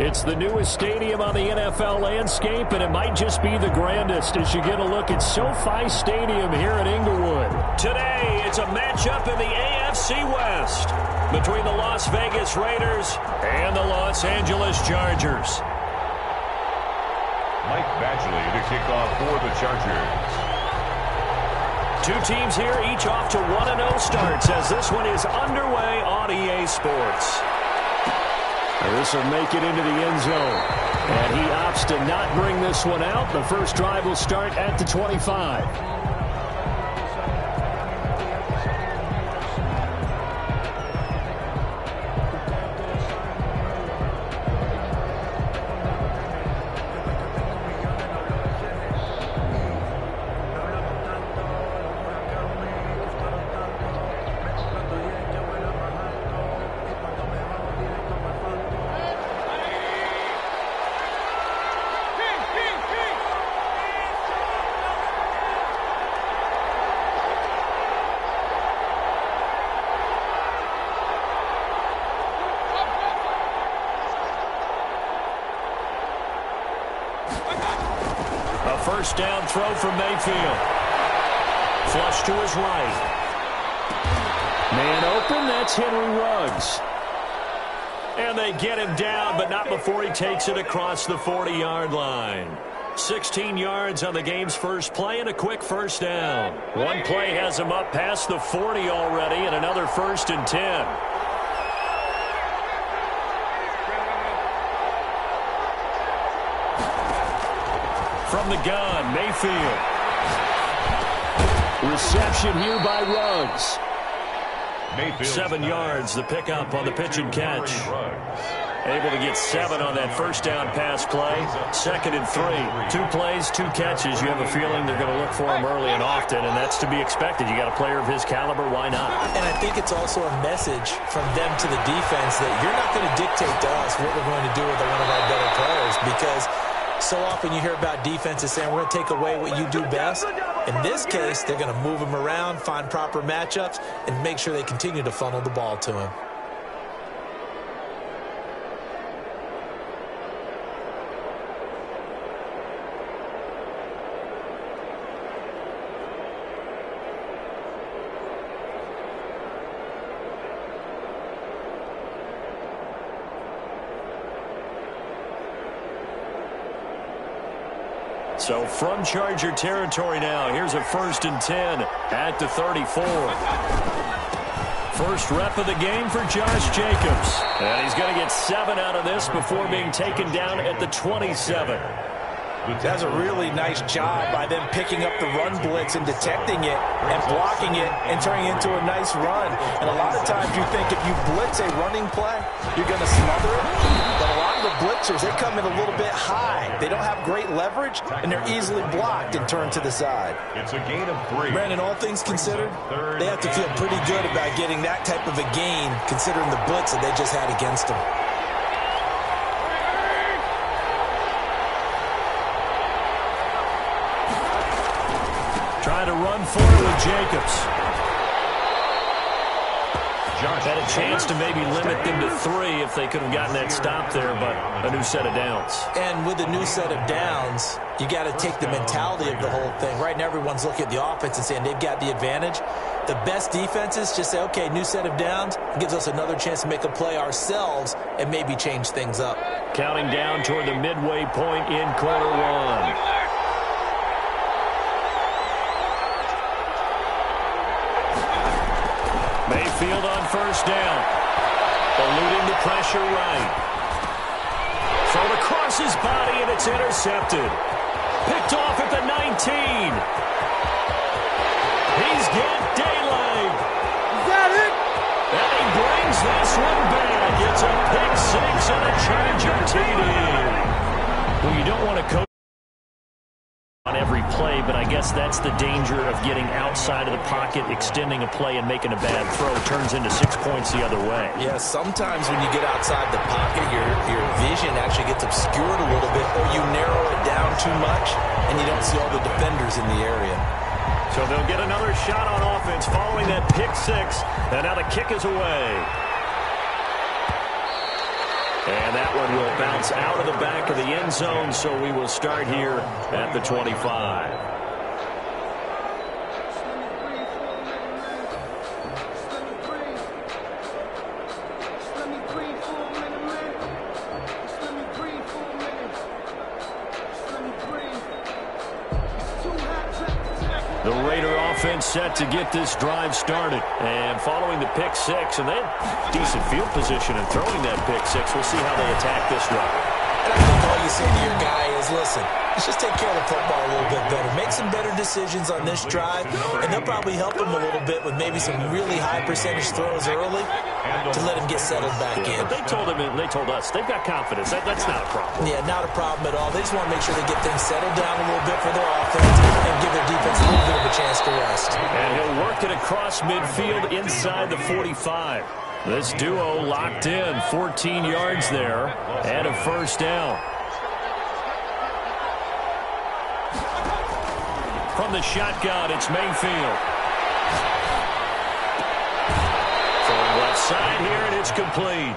It's the newest stadium on the NFL landscape, and it might just be the grandest as you get a look at SoFi Stadium here in Inglewood. Today, it's a matchup in the AFC West between the Las Vegas Raiders and the Los Angeles Chargers. Mike Badgley to kick off for the Chargers. Two teams here, each off to 1-0 starts as this one is underway on EA Sports. This will make it into the end zone. And he opts to not bring this one out. The first drive will start at the 25. First down throw from Mayfield. Flush to his right. Man open, that's Henry Ruggs. And they get him down, but not before he takes it across the 40-yard line. 16 yards on the game's first play and a quick first down. One play has him up past the 40 already and another 1st and 10. From the gun, Mayfield. Reception here by Ruggs. 7 yards, the pickup on the pitch and catch. Able to get 7 on that first down pass play. 2nd and 3. 2 plays, 2 catches. You have a feeling they're going to look for him early and often, and that's to be expected. You got a player of his caliber, why not? And I think it's also a message from them to the defense that you're not going to dictate to us what we're going to do with one of our better players, because so often you hear about defenses saying we're going to take away what you do best. In this case, they're going to move him around, find proper matchups, and make sure they continue to funnel the ball to him. So from Charger territory now, here's a 1st and 10 at the 34. First rep of the game for Josh Jacobs. And he's going to get 7 out of this before being taken down at the 27. That's a really nice job by them picking up the run blitz and detecting it and blocking it and turning it into a nice run. And a lot of times you think if you blitz a running play, you're going to smother it. But a lot of the blitzers, they come in a little bit high. They don't have great leverage, and they're easily blocked and turned to the side. It's a gain of 3. Brandon, all things considered, they have to feel pretty good about getting that type of a gain considering the blitz that they just had against them. Trying to run forward with Jacobs. Had a chance to maybe limit them to 3 if they could have gotten that stop there, but a new set of downs. And with a new set of downs, you got to take the mentality of the whole thing. Right now, everyone's looking at the offense and saying they've got the advantage. The best defenses just say, okay, new set of downs. It gives us another chance to make a play ourselves and maybe change things up. Counting down toward the midway point in quarter 1. Mayfield on first down. Eluding the pressure right. Thrown across his body, and it's intercepted. Picked off at the 19. He's got daylight. Is that it? And he brings this one back. It's a pick 6 and a Charger TD. Well, you don't want to coach on every play, but I guess that's the danger of getting outside of the pocket, extending a play, and making a bad throw. Turns into 6 points the other way. Yeah, sometimes when you get outside the pocket, your vision actually gets obscured a little bit, or you narrow it down too much, and you don't see all the defenders in the area. So they'll get another shot on offense following that pick 6, and now the kick is away. And that one will bounce out of the back of the end zone, so we will start here at the 25. The Raider offense set to get this drive started. And following the pick six, and they had decent field position in throwing that pick six. We'll see how they attack this drive. And I think all you say to your guy is, listen, let's just take care of the football a little bit better. Make some better decisions on this drive, and they'll probably help him a little bit with maybe some really high percentage throws early to let him get settled back in. But they told him, and they told us, they've got confidence. That's not a problem. Yeah, not a problem at all. They just want to make sure they get things settled down a little bit for their offense and give their defense a little bit of a chance to rest. And he'll work it across midfield inside the 45. This duo locked in, 14 yards there, and a first down. From the shotgun, it's Mayfield. From left side here, and it's complete.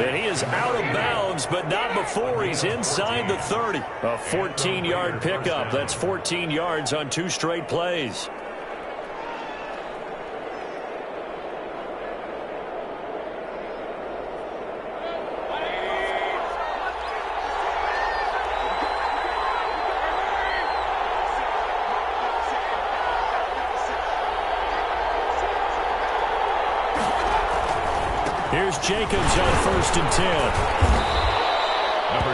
And he is out of bounds, but not before he's inside the 30. A 14-yard pickup. That's 14 yards on 2 straight plays. Here's Jacobs on 1st and 10.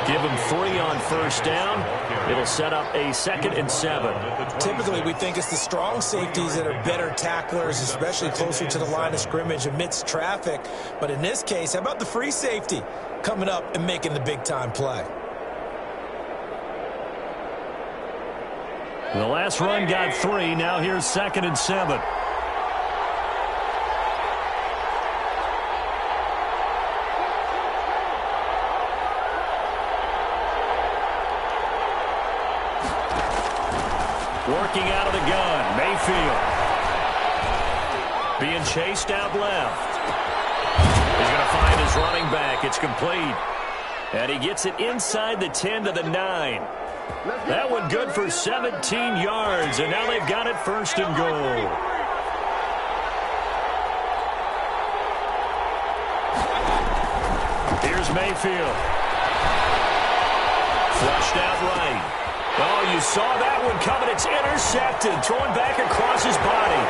Give him 3 on first down. It'll set up a 2nd and 7. Typically, we think it's the strong safeties that are better tacklers, especially closer to the line of scrimmage amidst traffic. But in this case, how about the free safety coming up and making the big-time play? The last run got 3. Now here's 2nd and 7. Working out of the gun, Mayfield. Being chased out left. He's going to find his running back. It's complete. And he gets it inside the 10 to the 9. That one good for 17 yards, and now they've got it 1st and goal. Here's Mayfield. Flushed out right. Oh, you saw that one coming. It's intercepted. Throwing back across his body.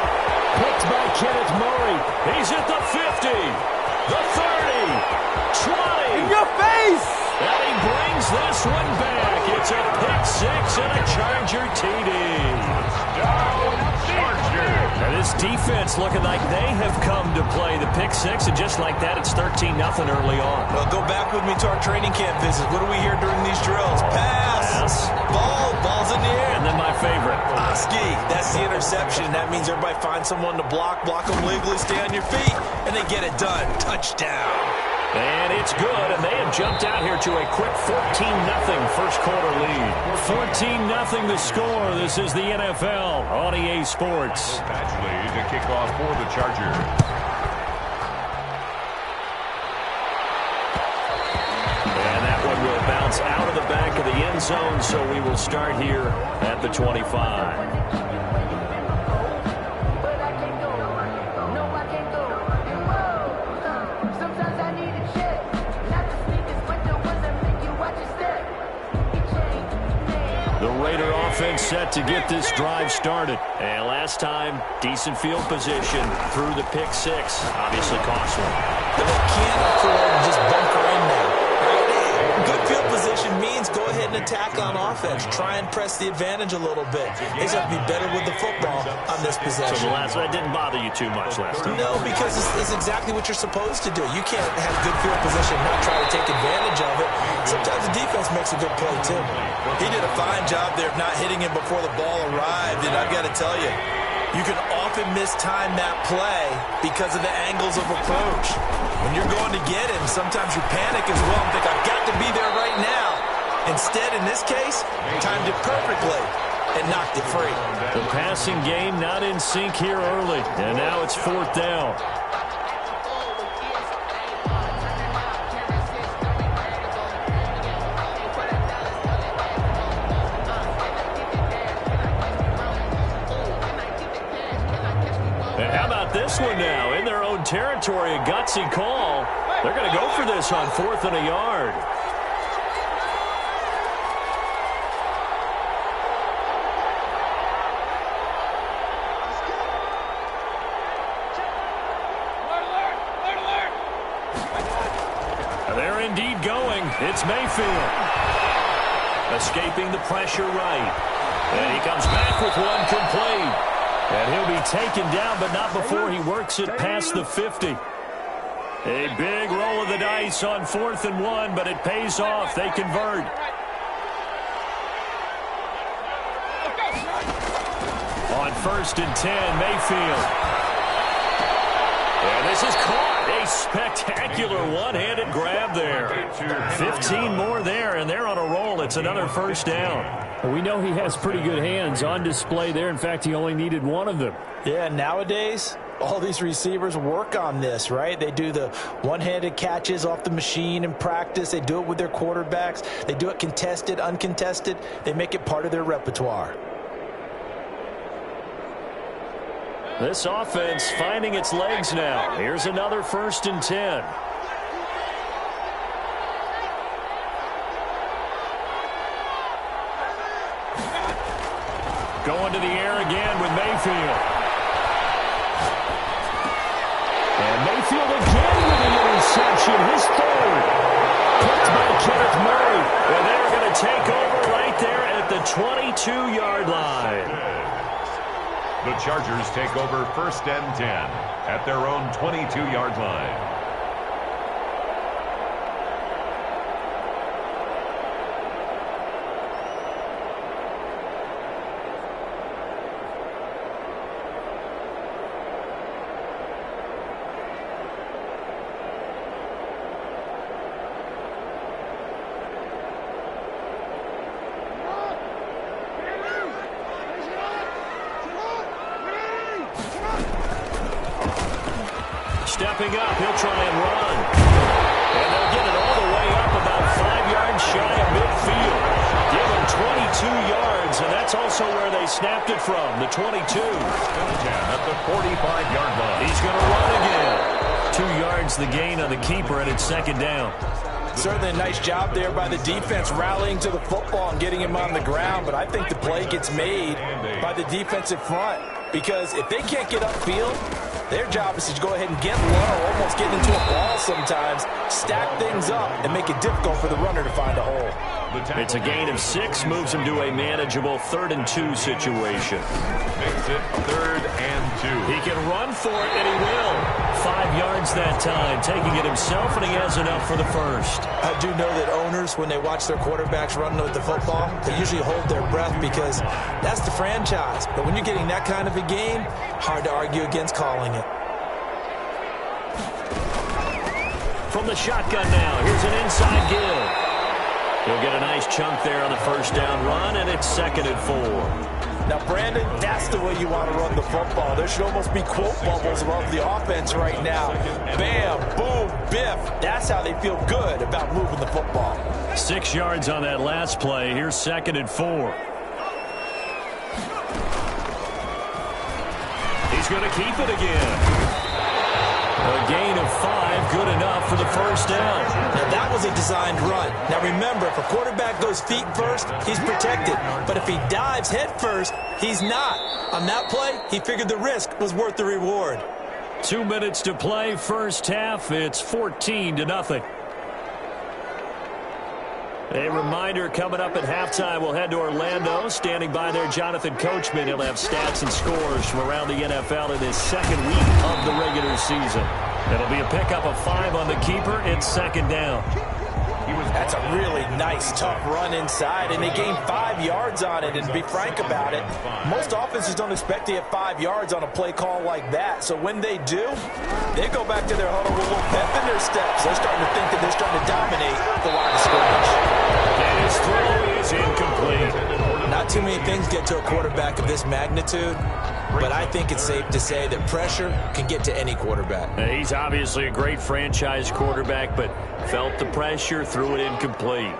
Picked by Kenneth Murray. He's at the 50. The 30. 20. In your face! And he brings this one back. It's a pick six and a Charger TD. And this defense looking like they have come to play the pick six, and just like that, it's 13-0 early on. Well, go back with me to our training camp visit. What do we hear during these drills? Pass. Ball's in the air. And then my favorite. Oski. That's the interception. That means everybody finds someone to block them legally, stay on your feet, and they get it done. Touchdown. And it's good, and they have jumped out here to a quick 14-0 first quarter lead. 14-0 the score. This is the NFL on EA Sports. Actually, to kick off for the Chargers. And that one will bounce out of the back of the end zone, so we will start here at the 25. Raider offense set to get this drive started. And last time, decent field position through the pick six. Obviously costly. But they can't afford to just bunker in now. Good field position means go ahead and attack on offense. Try and press the advantage a little bit. They just have to be better with the football on this possession. So the last one didn't bother you too much last time? No, because it's exactly what you're supposed to do. You can't have good field position and not try to take advantage of it. Sometimes the defense makes a good play, too. He did a fine job there of not hitting him before the ball arrived, and I've got to tell you, you can often mistime that play because of the angles of approach. When you're going to get him, sometimes you panic as well and think, I've got to be there right now. Instead, in this case, timed it perfectly and knocked it free. The passing game not in sync here early, and now it's 4th down. And how about this one now? In their own territory, a gutsy call. They're going to go for this on 4th and a yard. They're indeed going. It's Mayfield. Escaping the pressure right. And he comes back with one complete. And he'll be taken down, but not before he works it past the 50. A big roll of the dice on 4th and 1, but it pays off. They convert. On 1st and 10, Mayfield. And this is caught. A spectacular one-handed grab there. 15 more there, and they're on a roll. It's another 1st down. Well, we know he has pretty good hands on display there. In fact, he only needed one of them. Yeah, nowadays, all these receivers work on this, right? They do the one-handed catches off the machine in practice. They do it with their quarterbacks. They do it contested, uncontested. They make it part of their repertoire. This offense finding its legs now. Here's another 1st and 10. Going to the air again with Mayfield. And Mayfield again with an interception. His 3rd. Picked by Kenneth Murray. And they're going to take over right there at the 22-yard line. The Chargers take over 1st and 10 at their own 22-yard line. Stepping up, he'll try and run. And they'll get it all the way up about 5 yards shy of midfield. Give him 22 yards, and that's also where they snapped it from, the 22. 1st and 10 at the 45-yard line. He's going to run again. 2 yards the gain on the keeper, and it's 2nd down. Certainly a nice job there by the defense rallying to the football and getting him on the ground, but I think the play gets made by the defensive front because if they can't get upfield, their job is to go ahead and get low, almost get into a ball sometimes, stack things up, and make it difficult for the runner to find a hole. It's a gain of 6, moves him to a manageable 3rd and 2 situation. Makes it 3rd and 2. He can run for it, and he will. 5 yards that time, taking it himself, and he has enough for the 1st. I do know that owners, when they watch their quarterbacks run with the football, they usually hold their breath because that's the franchise. But when you're getting that kind of a game, hard to argue against calling it. From the shotgun now, here's an inside give. He'll get a nice chunk there on the 1st down run, and it's 2nd and 4. Now, Brandon, that's the way you want to run the football. There should almost be quote bubbles above the offense right now. Bam, boom, biff. That's how they feel good about moving the football. 6 yards on that last play. Here's 2nd and 4. He's going to keep it again. A gain of 5, good enough for the 1st down. Now, that was a designed run. Now, remember, if a quarterback goes feet first, he's protected. But if he dives head first, he's not. On that play, he figured the risk was worth the reward. 2 minutes to play, 1st half. It's 14-0. A reminder coming up at halftime, we'll head to Orlando. Standing by there, Jonathan Coachman. He'll have stats and scores from around the NFL in his 2nd week of the regular season. It'll be a pickup of 5 on the keeper. It's 2nd down. That's a really nice, tough run inside, and they gained 5 yards on it. And to be frank about it, most offenses don't expect to get 5 yards on a play call like that. So when they do, they go back to their huddle with a little pep in their steps. They're starting to think that they're starting to dominate the line of scrimmage. And his throw is incomplete. Not too many things get to a quarterback of this magnitude, but I think it's safe to say that pressure can get to any quarterback. He's obviously a great franchise quarterback, but felt the pressure, threw it incomplete.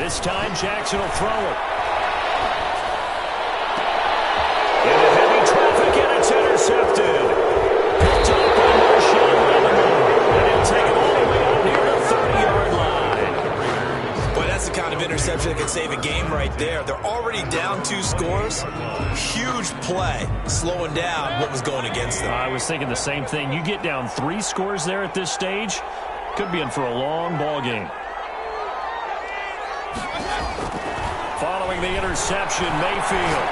This time, Jackson will throw it. Into heavy traffic, and it's intercepted. Picked up by Marshawn Lattimore, and he'll take it all the way out near the 30-yard line. Boy, that's the kind of interception that can save a game right there. They're already down 2 scores. Huge play, slowing down what was going against them. I was thinking the same thing. You get down 3 scores there at this stage, could be in for a long ball game. Following the interception, Mayfield.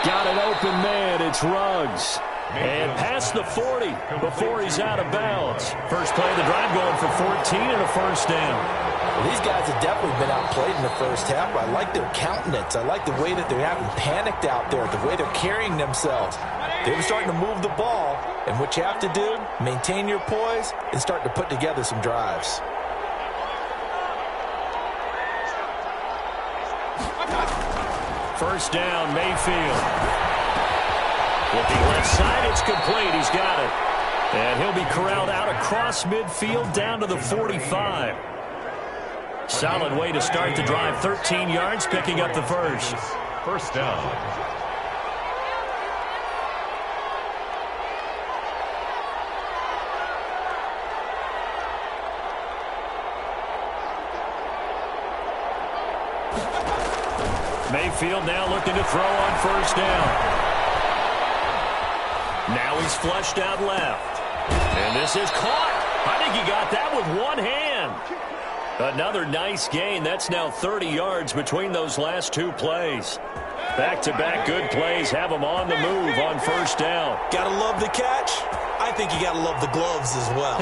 Got an open man. It's Ruggs. And past the 40 before he's out of bounds. First play of the drive going for 14 and a first down. Well, these guys have definitely been outplayed in the first half, but I like their countenance. I like the way that they're having panicked out there, the way they're carrying themselves. They're starting to move the ball, and what you have to do, maintain your poise and start to put together some drives. First down, Mayfield. Looking left side, it's complete. He's got it. And he'll be corralled out across midfield down to the 45. Solid way to start the drive. 13 yards, picking up the first. First down. Mayfield now looking to throw on first down. Now he's flushed out left. And this is caught. I think he got that with one hand. Another nice gain. That's now 30 yards between those last 2 plays. Back-to-back good plays have him on the move on first down. Gotta love the catch. I think you gotta love the gloves as well.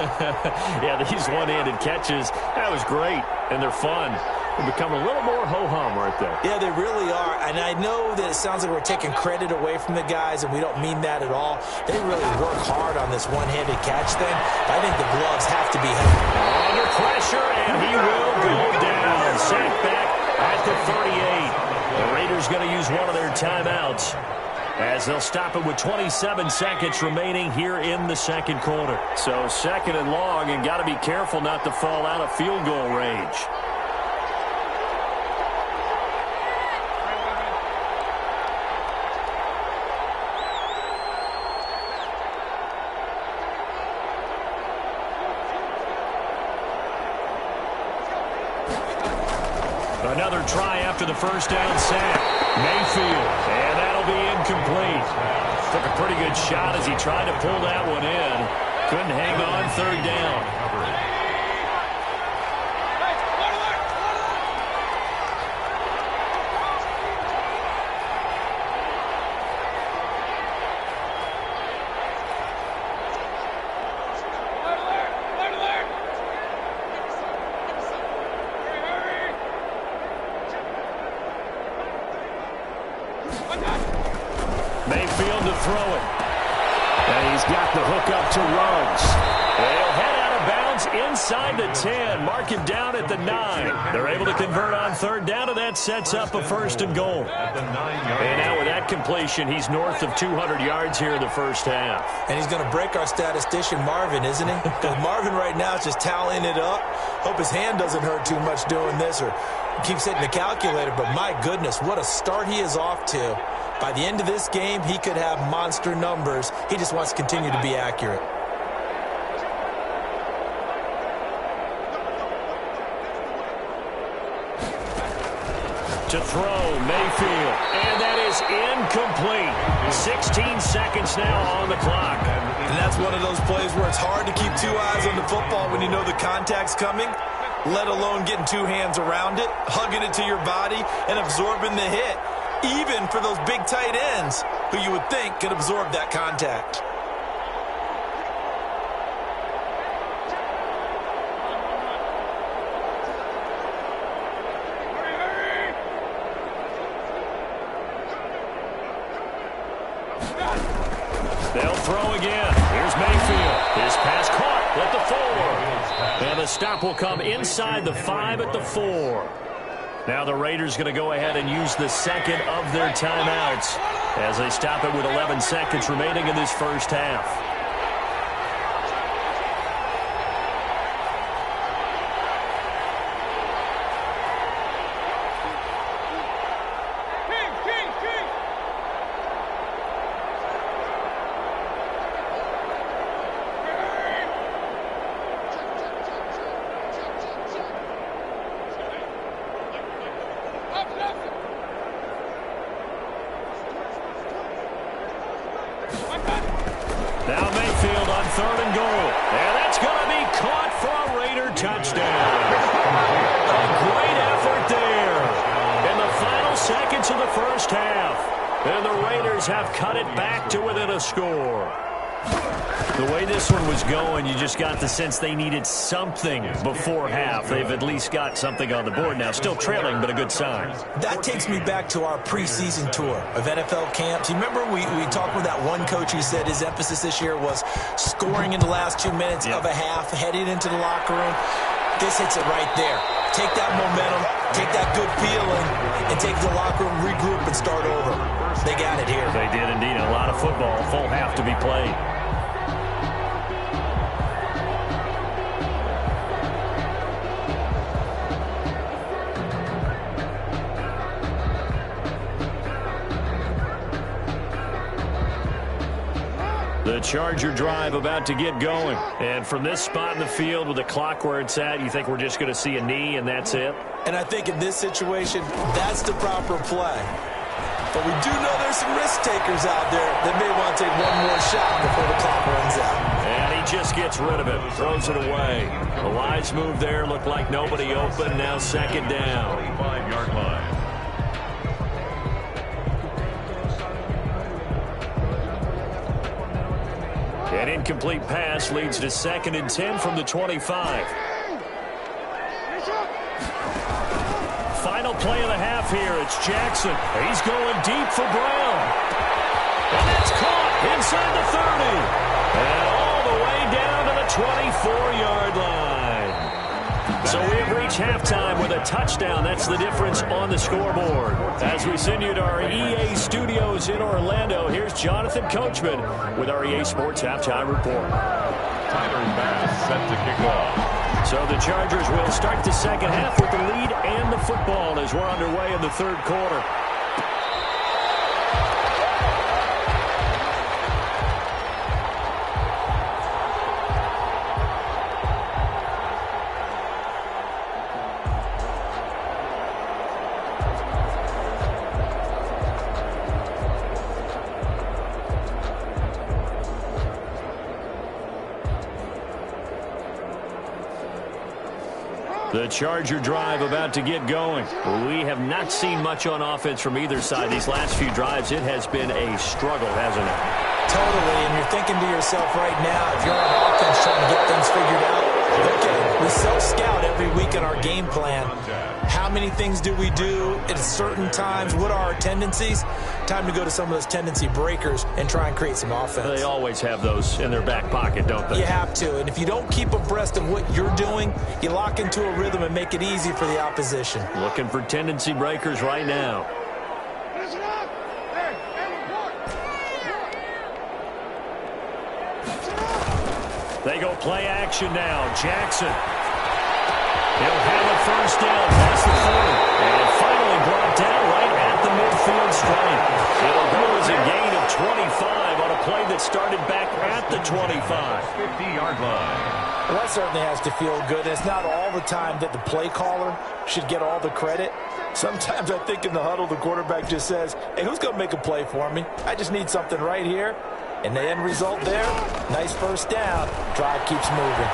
Yeah, these one-handed catches, that was great, and they're fun. They become a little more ho-hum right there. Yeah, they really are. And I know that it sounds like we're taking credit away from the guys, and we don't mean that at all. They really work hard on this one-handed catch thing. I think the gloves have to be held. Under pressure, and he will go down. Sacked back at the 38. The Raiders going to use one of their timeouts as they'll stop it with 27 seconds remaining here in the second quarter. So second and long, and got to be careful not to fall out of field goal range. Another try after the first down sack. Mayfield, and that'll be incomplete. Took a pretty good shot as he tried to pull that one in. Couldn't hang on third down. Mayfield to throw it. And he's got the hook up to Ruggs. They'll head out of bounds inside the 10. Mark him down at the 9. They're able to convert on third down, and that sets up a first and goal. And now with that completion, he's north of 200 yards here in the first half. And he's going to break our statistician Marvin, isn't he? Because Marvin right now is just tallying it up. Hope his hand doesn't hurt too much doing this or keeps hitting the calculator. But my goodness, what a start he is off to. By the end of this game, he could have monster numbers. He just wants to continue to be accurate. To throw, Mayfield, and that is incomplete. 16 seconds now on the clock. And that's one of those plays where it's hard to keep 2 eyes on the football when you know the contact's coming, let alone getting 2 hands around it, hugging it to your body, and absorbing the hit. Even for those big tight ends who you would think could absorb that contact. They'll throw again. Here's Mayfield. His pass caught at the 4. And the stop will come inside the 5 at the 4. Now the Raiders going to go ahead and use the second of their timeouts as they stop it with 11 seconds remaining in this first half. Eagles have cut it back to within a score. The way this one was going, you just got the sense they needed something before half. They've at least got something on the board now. Still trailing, but a good sign. That takes me back to our preseason tour of NFL camps. You remember we talked with that one coach who said his emphasis this year was scoring in the last 2 minutes of a half, heading into the locker room. This hits it right there. Take that momentum, take that good feeling, and take the locker room, regroup, and start over. They got it here. They did indeed. A lot of football, full half to be played. The Charger drive about to get going. And from this spot in the field with the clock where it's at, you think we're just going to see a knee and that's it? And I think in this situation, that's the proper play. But we do know there's some risk takers out there that may want to take one more shot before the clock runs out. And he just gets rid of it, throws it away. A wise move there, looked like nobody open, now second down. 25-yard line. An incomplete pass leads to 2nd and 10 from the 25. Final play of the half here. It's Jackson. He's going deep for Brown. And that's caught inside the 30. And all the way down to the 24-yard line. So we have reached halftime with a touchdown. That's the difference on the scoreboard. As we send you to our EA studios in Orlando, here's Jonathan Coachman with our EA Sports Halftime Report. Tyler Bass set to kick off. So the Chargers will start the second half with the lead and the football as we're underway in the third quarter. The Charger drive about to get going. We have not seen much on offense from either side these last few drives. It has been a struggle, hasn't it? Totally, and you're thinking to yourself right now, if you're on offense trying to get things figured out, okay, we self-scout every week in our game plan. How many things do we do at certain times? What are our tendencies? Time to go to some of those tendency breakers and try and create some offense. They always have those in their back pocket, don't they? You have to, and if you don't keep abreast of what you're doing, you lock into a rhythm and make it easy for the opposition. Looking for tendency breakers right now. They go play action now. Jackson. He'll have a first down past the 40. And finally brought down right at the midfield stripe. It'll go as a gain of 25 on a play that started back at the 25. 50-yard line. Well, that certainly has to feel good. It's not all the time that the play caller should get all the credit. Sometimes I think in the huddle, the quarterback just says, hey, who's going to make a play for me? I just need something right here. And the end result there, nice first down. Drive keeps moving.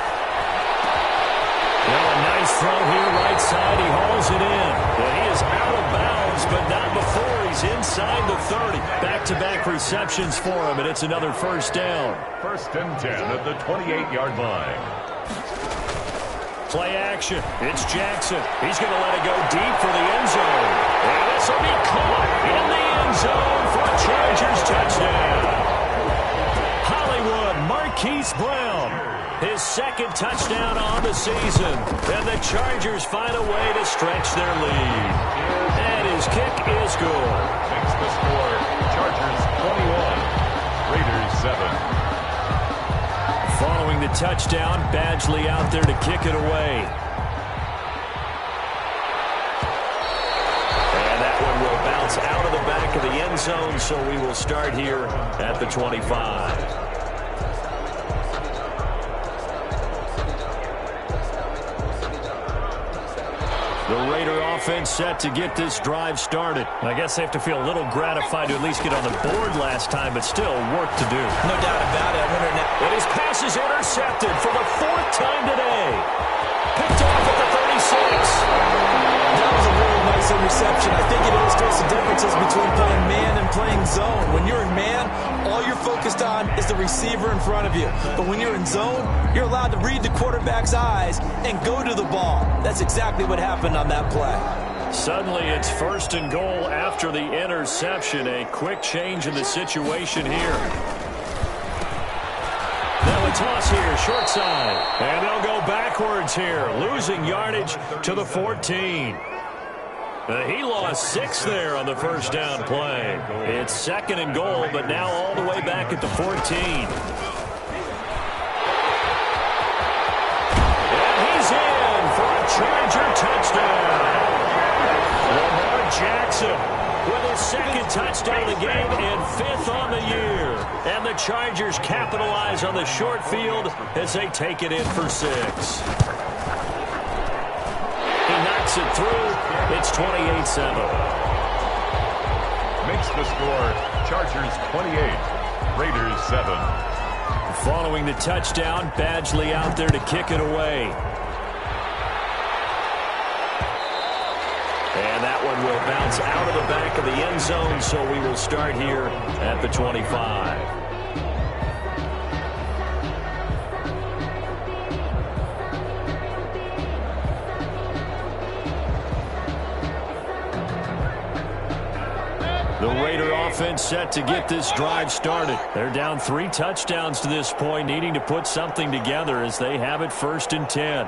Well, a nice throw here, right side. He hauls it in. Well, he is out of bounds, but not before he's inside the 30. Back-to-back receptions for him, and it's another first down. 1st and 10 at the 28-yard line. Play action. It's Jackson. He's going to let it go deep for the end zone. And this will be caught in the end zone for a Chargers touchdown. Hollywood Marquise Brown, his second touchdown on the season. And the Chargers find a way to stretch their lead. And his kick is good. Makes the score Chargers 21, Raiders 7. Following the touchdown, Badgley out there to kick it away. And that one will bounce out of the back of the end zone, so we will start here at the 25. The Raider offense set to get this drive started. I guess they have to feel a little gratified to at least get on the board last time, but still work to do. No doubt about it. I wonder now. And his pass is intercepted for the 4th time today. Picked off at the 36. That was a really nice focus and reception. I think it illustrates the differences between playing man and playing zone. When you're in man, all you're focused on is the receiver in front of you. But when you're in zone, you're allowed to read the quarterback's eyes and go to the ball. That's exactly what happened on that play. Suddenly it's 1st and goal after the interception. A quick change in the situation here. Now a toss here, short side. And they'll go backwards here, losing yardage to the 14. He lost 6 there on the first down play. It's 2nd and goal, but now all the way back at the 14. And he's in for a Charger touchdown. Lamar Jackson with his 2nd touchdown of the game and 5th on the year. And the Chargers capitalize on the short field as they take it in for 6. He knocks it through. It's 28-7. Makes the score Chargers 28, Raiders 7. Following the touchdown, Badgley out there to kick it away. And that one will bounce out of the back of the end zone, so we will start here at the 25. The Raider offense set to get this drive started. They're down 3 touchdowns to this point, needing to put something together as they have it 1st and 10.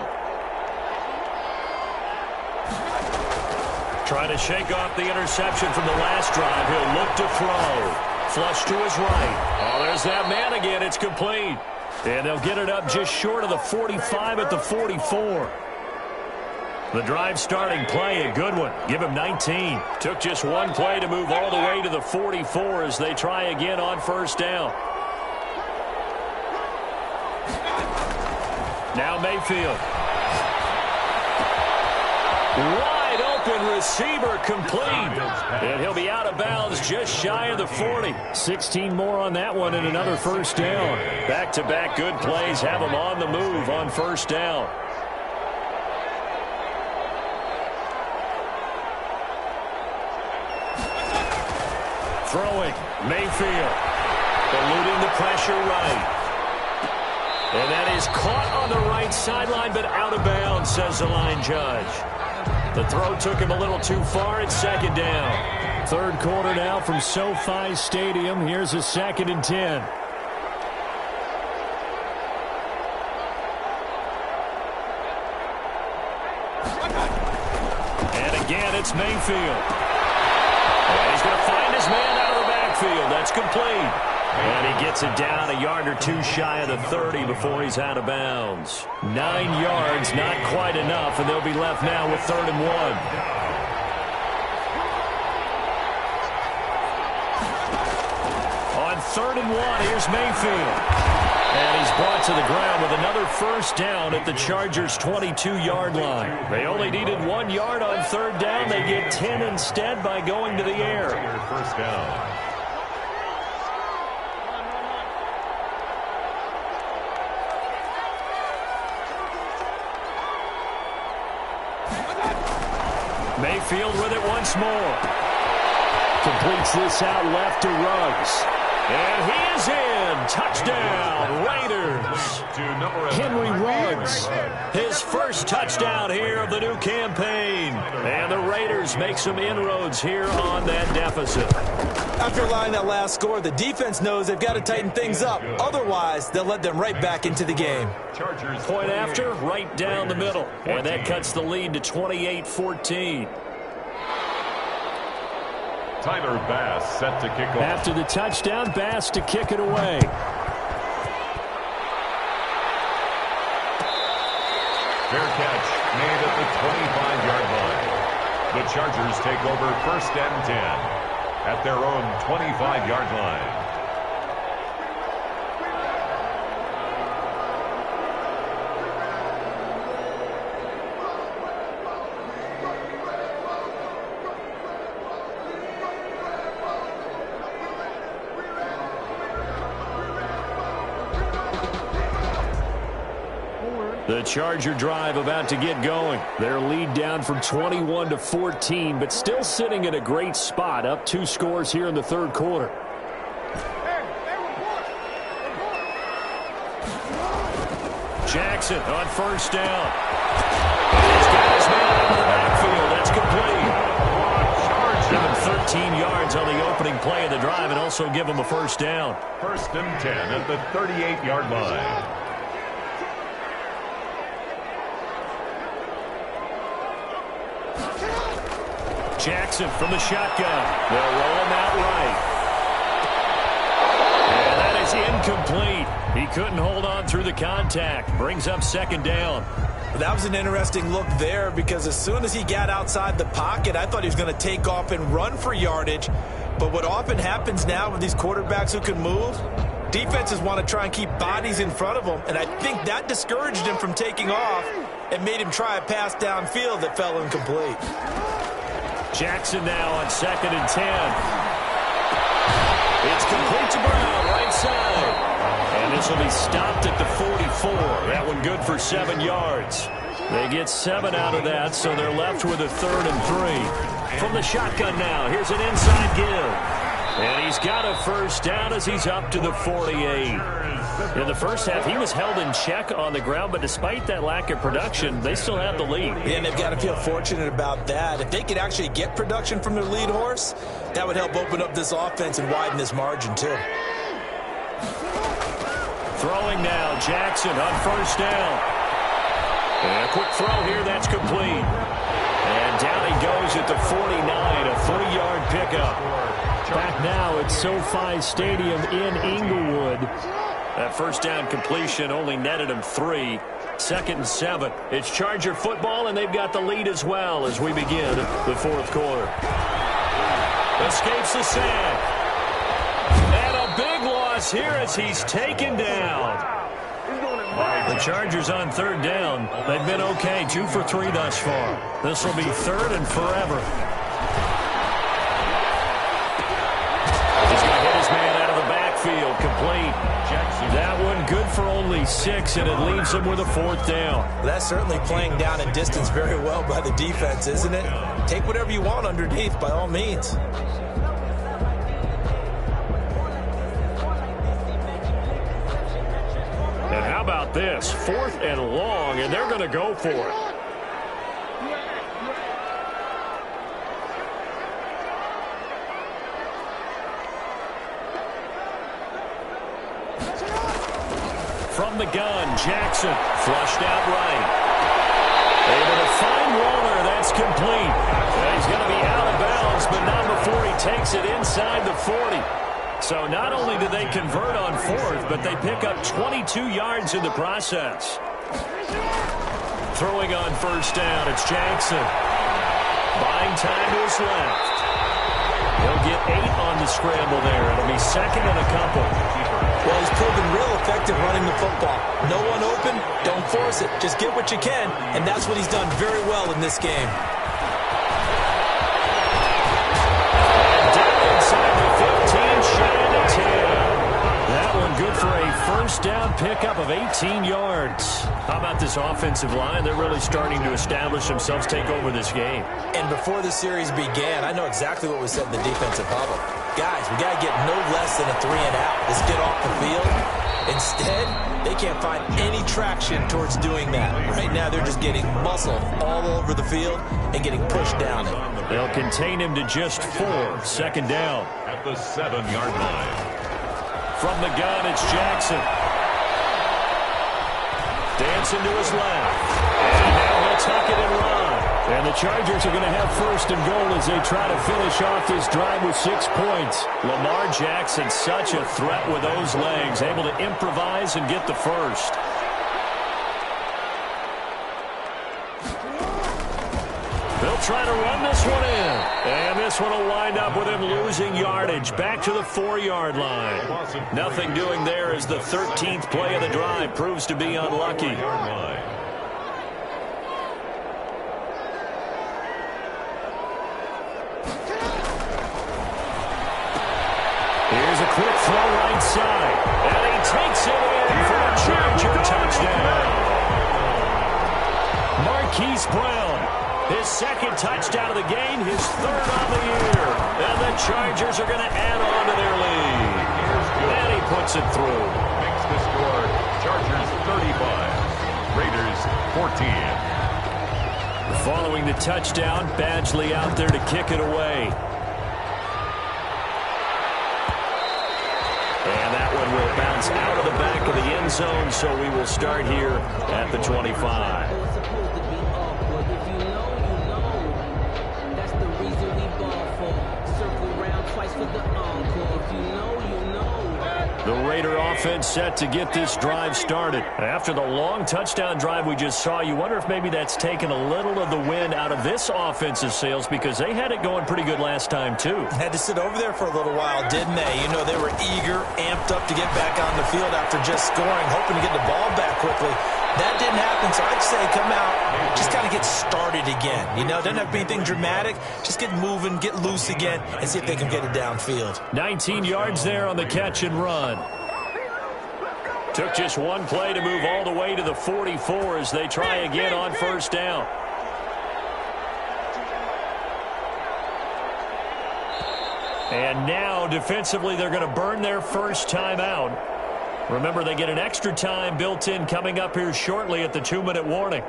Trying to shake off the interception from the last drive. He'll look to throw. Flush to his right. Oh, there's that man again. It's complete. And they'll get it up just short of the 45 at the 44. The drive starting play, a good one. Give him 19. Took just one play to move all the way to the 44 as they try again on 1st down. Now Mayfield. Wide open receiver complete. And he'll be out of bounds just shy of the 40. 16 more on that one and another 1st down. Back-to-back good plays have him on the move on 1st down. Throwing, Mayfield, eluding the pressure right. And that is caught on the right sideline, but out of bounds, says the line judge. The throw took him a little too far. It's 2nd down. 3rd quarter now from SoFi Stadium. Here's a 2nd and 10. And again, it's Mayfield. And he's going to find his man out of the backfield. That's complete. And he gets it down a yard or two shy of the 30 before he's out of bounds. 9 yards, not quite enough, and they'll be left now with 3rd and 1. On 3rd and 1, here's Mayfield. And he's brought to the ground with another 1st down at the Chargers' 22-yard line. They only needed 1 yard on 3rd down. They get 10 instead by going to the air. 1st down. Mayfield with it once more. Completes this out left to Ruggs. And he is in. Touchdown, Raiders. Henry Ruggs, his 1st touchdown here of the new campaign. And the Raiders make some inroads here on that deficit. After allowing that last score, the defense knows they've got to tighten things up. Otherwise, they'll let them right back into the game. Point after, right down the middle. And that cuts the lead to 28-14. Tyler Bass set to kick off. After the touchdown, Bass to kick it away. Fair catch made at the 25-yard line. The Chargers take over 1st and 10 at their own 25-yard line. The The Charger drive about to get going. Their lead down from 21 to 14, but still sitting in a great spot, up 2 scores here in the third quarter. Jackson on first down. He's got his man out of the backfield. That's complete. Give him 13 yards on the opening play of the drive and also give him a first down. First and 10 at the 38-yard line. Jackson from the shotgun. They'll roll him out right. And that is incomplete. He couldn't hold on through the contact. Brings up second down. That was an interesting look there because as soon as he got outside the pocket, I thought he was going to take off and run for yardage. But what often happens now with these quarterbacks who can move, defenses want to try and keep bodies in front of them. And I think that discouraged him from taking off and made him try a pass downfield that fell incomplete. Jackson now on second and 10. It's complete to Brown, right side. And this will be stopped at the 44. That one good for 7 yards. They get 7 out of that, so they're left with a 3rd and 3. From the shotgun now, here's an inside give. And he's got a first down as he's up to the 48. In the first half, he was held in check on the ground, but despite that lack of production, they still have the lead. And they've got to feel fortunate about that. If they could actually get production from their lead horse, that would help open up this offense and widen this margin, too. Throwing now, Jackson on first down. And a quick throw here, that's complete. And down he goes at the 49, a 3-yard pickup. Back now at SoFi Stadium in Inglewood. That first down completion only netted him 3. 2nd and 7. It's Charger football, and they've got the lead as well as we begin the fourth quarter. Escapes the sack. And a big loss here as he's taken down. The Chargers on 3rd down. They've been okay, 2 for 3 thus far. This will be 3rd and forever. He's going to hit his man out of the backfield, complete. That one good for only 6, and it leaves him with a 4th down. That's certainly playing down in distance very well by the defense, isn't it? Take whatever you want underneath, by all means. And how about this? 4th and long, and they're going to go for it. From the gun, Jackson flushed out right. Able to find Waller. That's complete. He's going to be out of bounds, but not before he takes it inside the 40. So not only do they convert on 4th, but they pick up 22 yards in the process. Throwing on first down, it's Jackson. Buying time to his left. He'll get 8 on the scramble there. It'll be 2nd and a couple. Well, he's proven real effective running the football. No one open, don't force it. Just get what you can, and that's what he's done very well in this game. And down inside the 15, shy of 10. That one good for a first down pickup of 18 yards. How about this offensive line? They're really starting to establish themselves, take over this game. And before the series began, I know exactly what was said in the defensive huddle. Guys, we got to get no less than a 3-and-out. Let's get off the field. Instead, they can't find any traction towards doing that. Right now, they're just getting muscle all over the field and getting pushed down it. They'll contain him to just 4. 2nd down. At the 7-yard line. From the gun, it's Jackson. Dancing to his left. And now he'll tuck it and run. And the Chargers are going to have 1st and goal as they try to finish off this drive with 6 points. Lamar Jackson, such a threat with those legs, able to improvise and get the first. They'll try to run this one in. And this one will wind up with him losing yardage. Back to the 4-yard line. Nothing doing there as the 13th play of the drive proves to be unlucky. Here's a quick throw right side. And he takes it in for a Charger touchdown. Marquise Brown. His second touchdown of the game, his third on the year. And the Chargers are going to add on to their lead. And he puts it through. Makes the score Chargers 35, Raiders 14. Following the touchdown, Badgley out there to kick it away. And that one will bounce out of the back of the end zone, so we will start here at the 25. The Raider offense set to get this drive started. After the long touchdown drive we just saw, you wonder if maybe that's taken a little of the wind out of this offense's sails, because they had it going pretty good last time, too. Had to sit over there for a little while, didn't they? You know, they were eager, amped up to get back on the field after just scoring, hoping to get the ball back quickly. That didn't happen, so I'd say come out, just kind of get started again. You know, doesn't have to be anything dramatic. Just get moving, get loose again, and see if they can get it downfield. 19 yards there on the catch and run. Took just one play to move all the way to the 44 as they try again on first down. And now, defensively, they're going to burn their first time out. Remember, they get an extra time built in coming up here shortly at the 2-minute warning.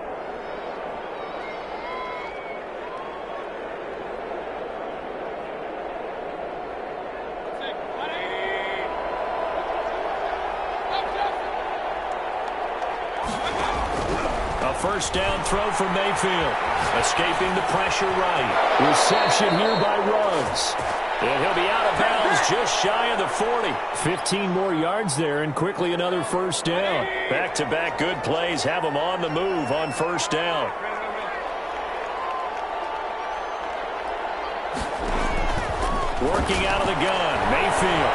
A first down throw for Mayfield. Escaping the pressure right. Reception here by Ruggs. And he'll be out of bounds just shy of the 40. 15 more yards there, and quickly another first down. Back-to-back good plays have them on the move on first down. Working out of the gun, Mayfield.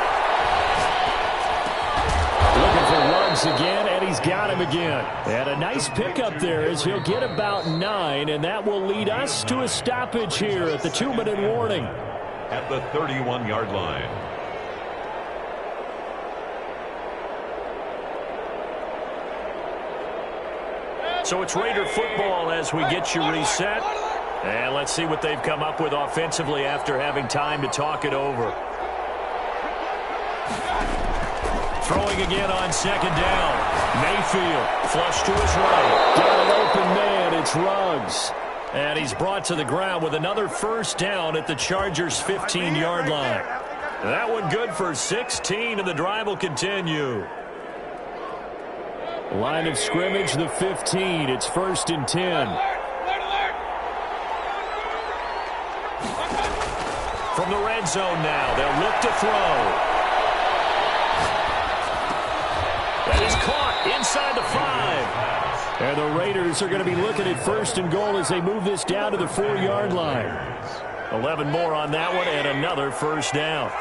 Looking for Ruggs again, and he's got him again. And a nice pickup there as he'll get about 9, and that will lead us to a stoppage here at the 2-minute warning. At the 31-yard line. So it's Raider football as we get you reset. And let's see what they've come up with offensively after having time to talk it over. Throwing again on second down. Mayfield, flush to his right. Got an open man, it's Ruggs. And he's brought to the ground with another first down at the Chargers' 15-yard line. That one good for 16, and the drive will continue. Line of scrimmage, the 15. It's 1st and 10. From the red zone now, they'll look to throw. That is caught inside the 5. And the Raiders are going to be looking at 1st and goal as they move this down to the 4-yard line. 11 more on that one, and another first down.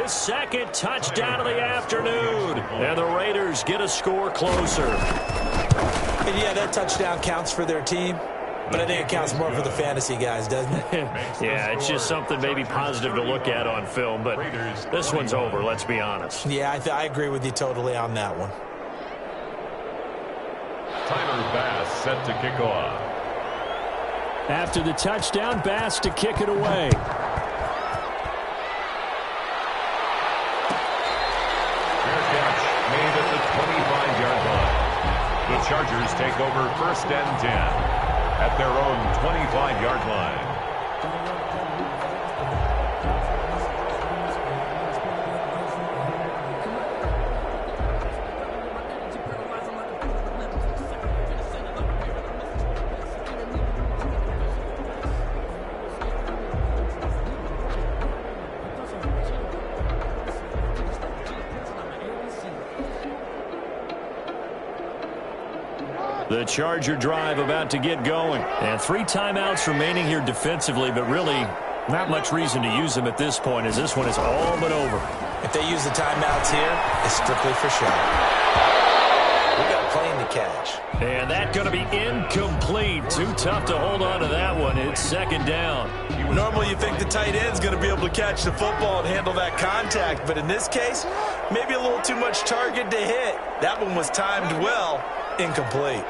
Second touchdown of the afternoon. And the Raiders get a score closer. And yeah, that touchdown counts for their team, but I think it counts more for the fantasy guys, doesn't it? Yeah, it's just something maybe positive to look at on film, but this one's over, let's be honest. Yeah, I agree with you totally on that one. Tyler Bass set to kick off. After the touchdown, Bass to kick it away. Made at the 25-yard line. The Chargers take over 1st and 10 at their own 25-yard line. The Charger drive about to get going. And 3 timeouts remaining here defensively, but really not much reason to use them at this point, as this one is all but over. If they use the timeouts here, it's strictly for show. We got a plane to catch. And that's going to be incomplete. Too tough to hold on to that one. It's second down. Normally you think the tight end's going to be able to catch the football and handle that contact, but in this case, maybe a little too much target to hit. That one was timed well. Incomplete.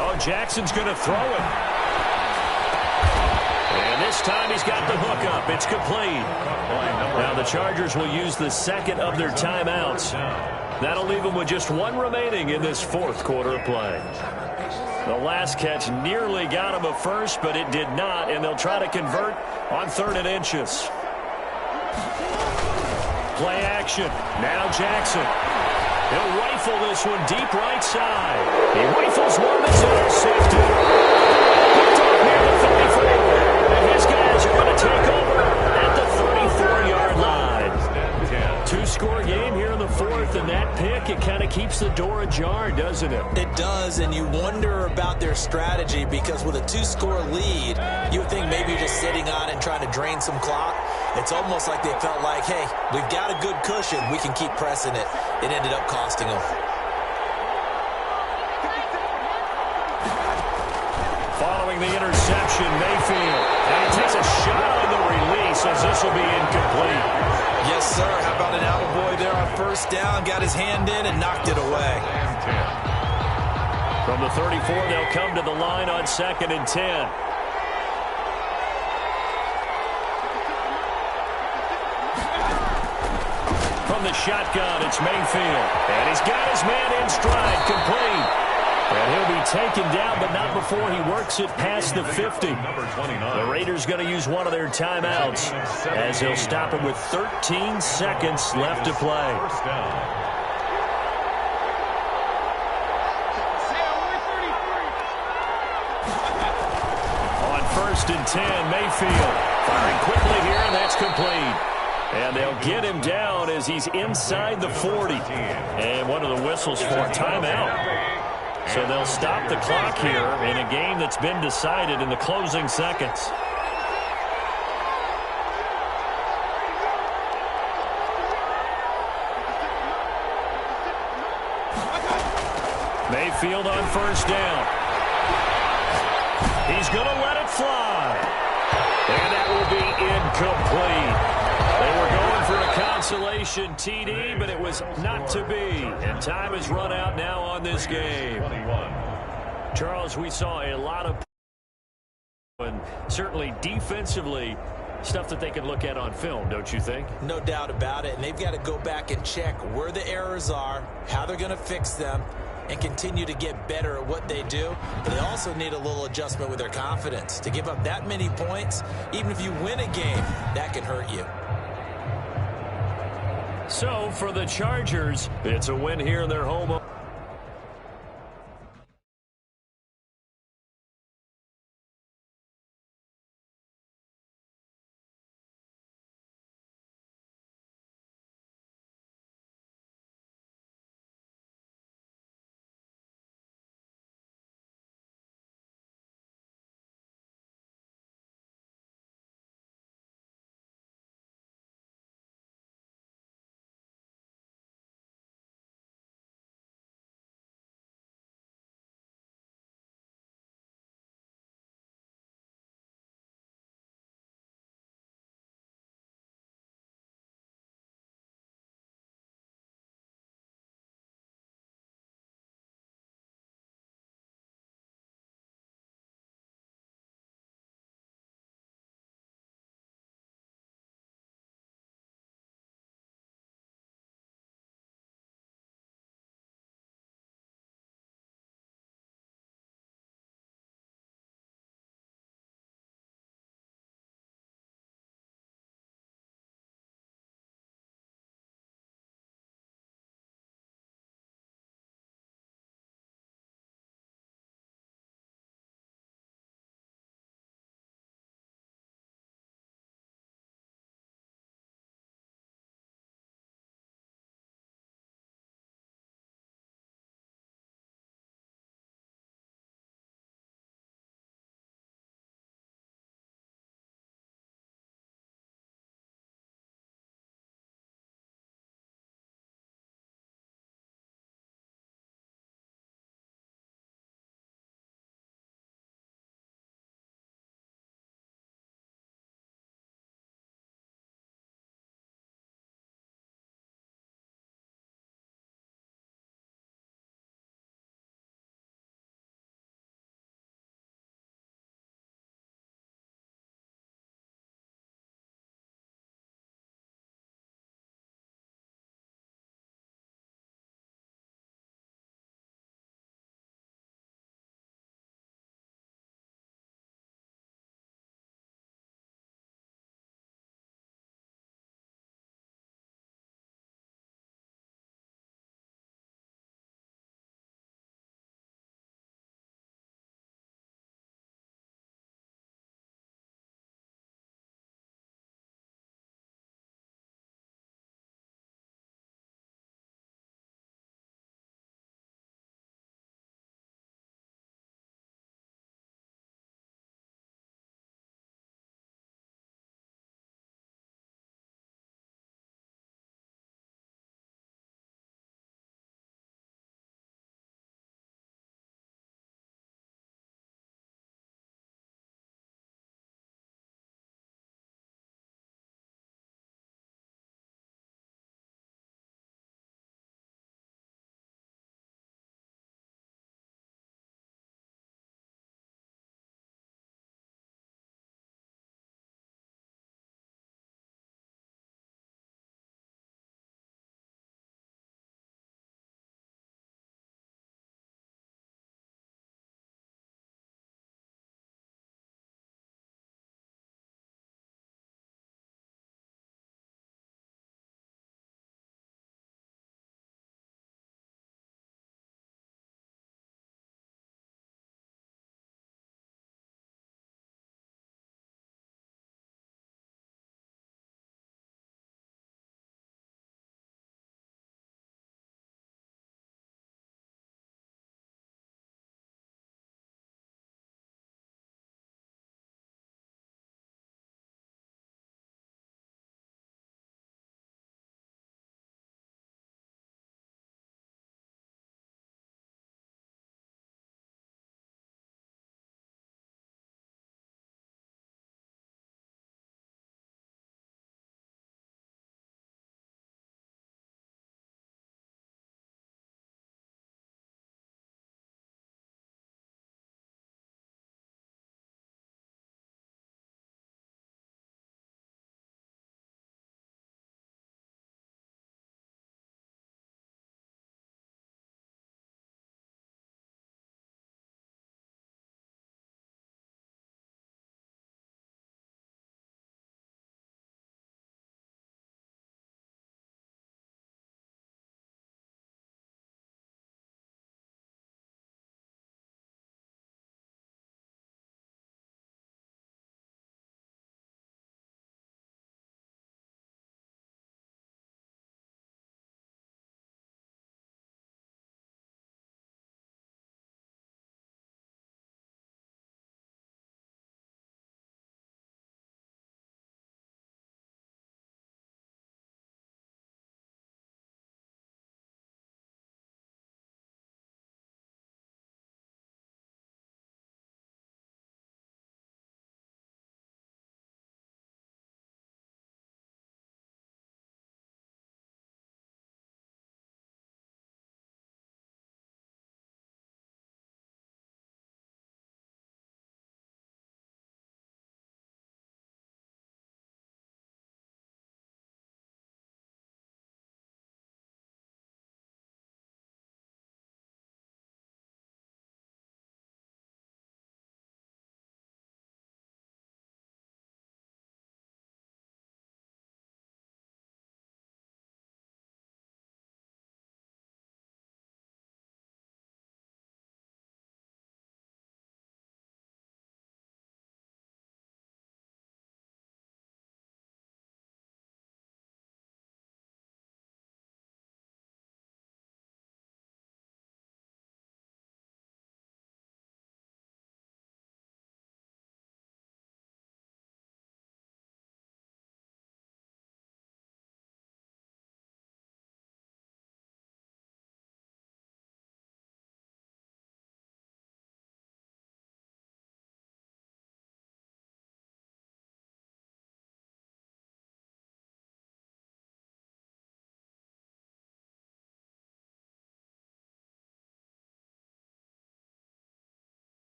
Oh, Jackson's going to throw it. And this time he's got the hook up. It's complete. Now the Chargers will use the second of their timeouts. That'll leave them with just 1 remaining in this 4th quarter of play. The last catch nearly got him a first, but it did not, and they'll try to convert on 3rd and inches. Play action. Now Jackson. He'll rifle this one deep right side. He rifles one that's intercepted. Hooked up near the 34. And his guys are going to take over at the 34-yard line. 2-score game here in the 4th, and that pick, it kind of keeps the door ajar, doesn't it? It does, and you wonder about their strategy, because with a 2-score lead, you would think maybe you're just sitting on it and trying to drain some clock. It's almost like they felt like, hey, we've got a good cushion. We can keep pressing it. It ended up costing them. Following the interception, Mayfield. And he takes a shot on the release, as this will be incomplete. Yes, sir. How about an attaboy there on 1st down? Got his hand in and knocked it away. From the 34, they'll come to the line on 2nd and 10. From the shotgun, it's Mayfield. And he's got his man in stride, complete. And he'll be taken down, but not before he works it past the 50. The Raiders going to use one of their timeouts, as he'll stop him with 13 seconds left to play. On 1st and 10, Mayfield firing quickly here, and that's complete. And they'll get him down as he's inside the 40. And one of the whistles for a timeout. So they'll stop the clock here in a game that's been decided in the closing seconds. Mayfield on 1st down. He's going to let it fly. And that will be incomplete. They were going for a consolation TD, but it was not to be. And time has run out now on this game. Charles, we saw a lot of, and certainly defensively, stuff that they can look at on film, don't you think? No doubt about it. And they've got to go back and check where the errors are, how they're going to fix them, and continue to get better at what they do. But they also need a little adjustment with their confidence. To give up that many points, even if you win a game, that can hurt you. So, for the Chargers, it's a win here in their home.